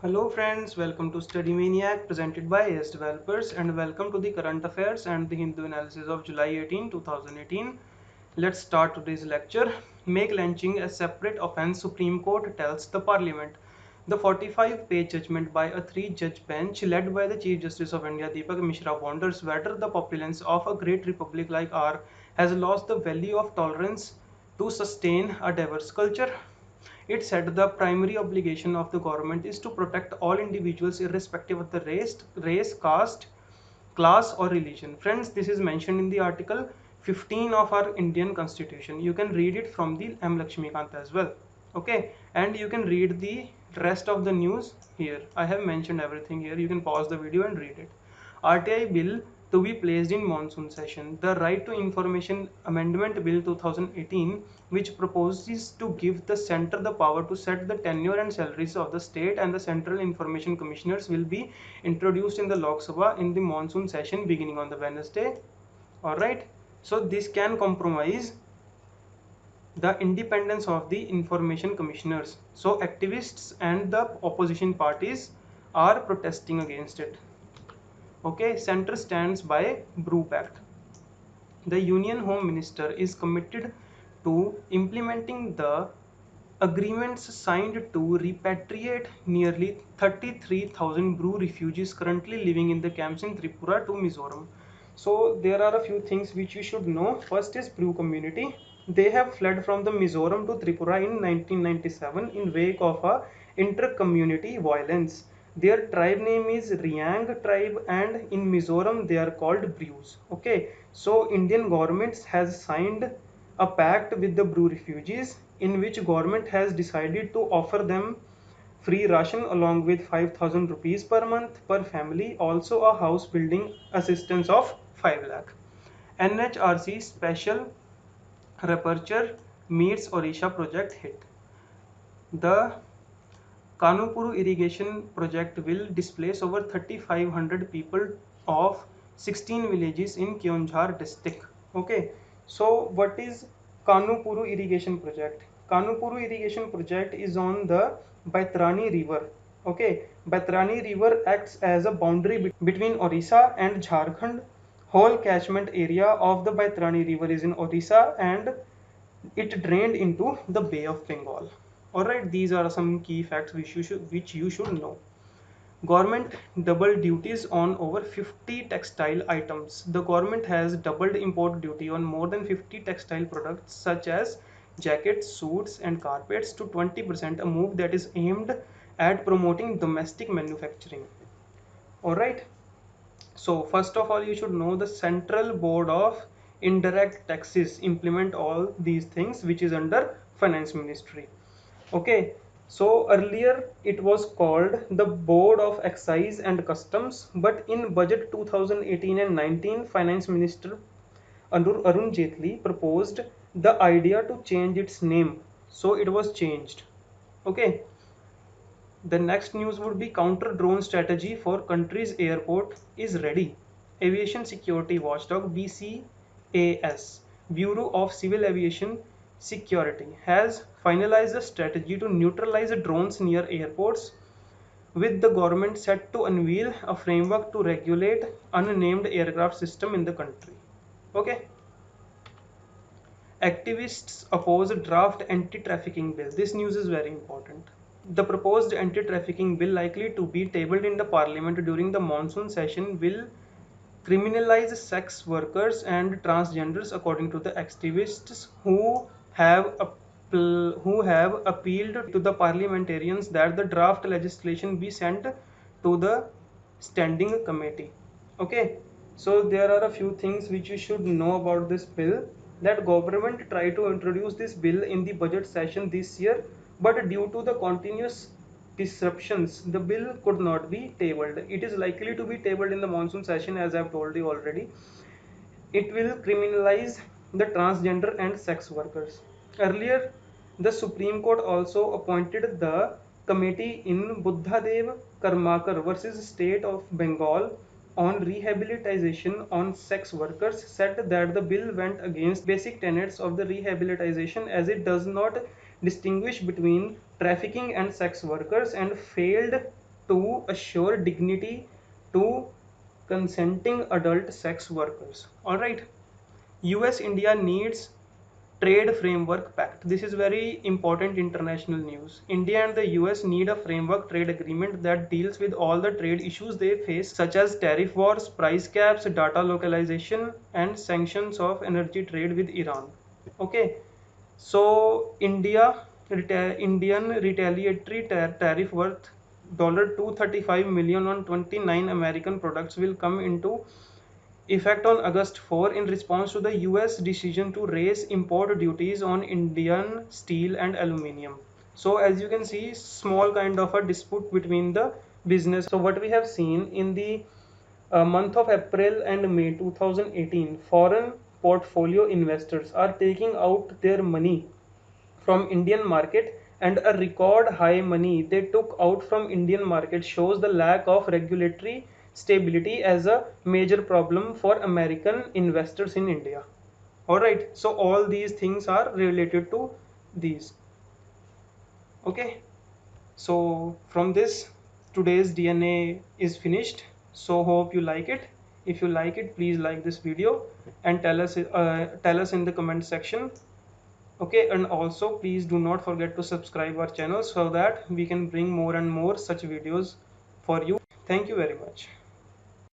Hello friends, welcome to Study Maniac presented by AS Developers and welcome to the current affairs and the Hindu analysis of July 2018. Let's start today's lecture. Make lynching a separate offense, Supreme Court tells the Parliament. The 45-page judgment by a three-judge bench led by the Chief Justice of India Deepak Mishra wonders whether the populace of a great republic like ours has lost the value of tolerance to sustain a diverse culture. It said the primary obligation of the government is to protect all individuals irrespective of the race, caste, class or religion. Friends, this is mentioned in the article 15 of our Indian constitution. You can read it from the M. Lakshmikant as well. Okay, and you can read the rest of the news here. I have mentioned everything here. You can pause the video and read it. RTI bill to be placed in monsoon session. The Right to Information Amendment Bill 2018, which proposes to give the centre the power to set the tenure and salaries of the state and the central information commissioners, will be introduced in the Lok Sabha in the monsoon session beginning on the Wednesday. Alright, so this can compromise the independence of the information commissioners. So activists and the opposition parties are protesting against it. Okay, Centre stands by Brew Pact. The Union Home Minister is committed to implementing the agreements signed to repatriate nearly 33,000 Bru refugees currently living in the camps in Tripura to Mizoram. So there are a few things which you should know. First is Bru community. They have fled from the Mizoram to Tripura in 1997 in wake of a inter-community violence. Their tribe name is Riang tribe and in Mizoram they are called Brews. Okay, so Indian government has signed a pact with the Bru refugees in which government has decided to offer them free ration along with 5,000 rupees per month per family, also a house building assistance of 5 lakh. NHRC special rapporteur meets Odisha project hit. The Kanupuru irrigation project will displace over 3,500 people of 16 villages in Keonjhar district. Okay, so what is Kanupuru irrigation project? Kanupuru irrigation project is on the Baitrani river. Okay, Baitrani river acts as a boundary between Orissa and Jharkhand. Whole catchment area of the Baitrani river is in Orissa and it drained into the Bay of Bengal. Alright, these are some key facts which you should know. Government double duties on over 50 textile items. The government has doubled import duty on more than 50 textile products such as jackets, suits and carpets to 20%, a move that is aimed at promoting domestic manufacturing. Alright, so first of all you should know the Central Board of Indirect Taxes implement all these things which is under Finance Ministry. Okay, so earlier it was called the Board of Excise and Customs, but in budget 2018 and 19 Finance Minister Arun Jaitley proposed the idea to change its name, so it was changed. Okay, the next news would be counter drone strategy for country's airport is ready. Aviation Security Watchdog BCAS, Bureau of Civil Aviation Security, has finalized a strategy to neutralize drones near airports, with the government set to unveil a framework to regulate unnamed aircraft system in the country. Okay. Activists oppose draft anti-trafficking bill. This news is very important. The proposed anti-trafficking bill likely to be tabled in the parliament during the monsoon session will criminalize sex workers and transgenders according to the activists who have appealed to the parliamentarians that the draft legislation be sent to the standing committee. Okay, so there are a few things which you should know about this bill. That government tried to introduce this bill in the budget session this year, but due to the continuous disruptions, the bill could not be tabled. It is likely to be tabled in the monsoon session, as I have told you already. It will criminalize the transgender and sex workers. Earlier, the Supreme Court also appointed the committee in Buddhadev Karmakar versus State of Bengal on rehabilitation on sex workers, said that the bill went against basic tenets of the rehabilitation as it does not distinguish between trafficking and sex workers and failed to assure dignity to consenting adult sex workers. All right. US India needs trade framework pact. This is very important international news. India and the US need a framework trade agreement that deals with all the trade issues they face, such as tariff wars, price caps, data localization, and sanctions of energy trade with Iran. Okay, so Indian retaliatory tariff worth $235 million on 29 American products will come into effect on August 4 in response to the US decision to raise import duties on Indian steel and aluminium. So as you can see, small kind of a dispute between the business. So what we have seen in the month of April and May 2018, foreign portfolio investors are taking out their money from Indian market, and a record high money they took out from Indian market shows the lack of regulatory stability as a major problem for American investors in India. Alright, so all these things are related to these. Okay, so from this, today's DNA is finished. So hope you like it. If you like it, please like this video and tell us in the comment section. Okay, and also please do not forget to subscribe our channel so that we can bring more and more such videos for you. Thank you very much.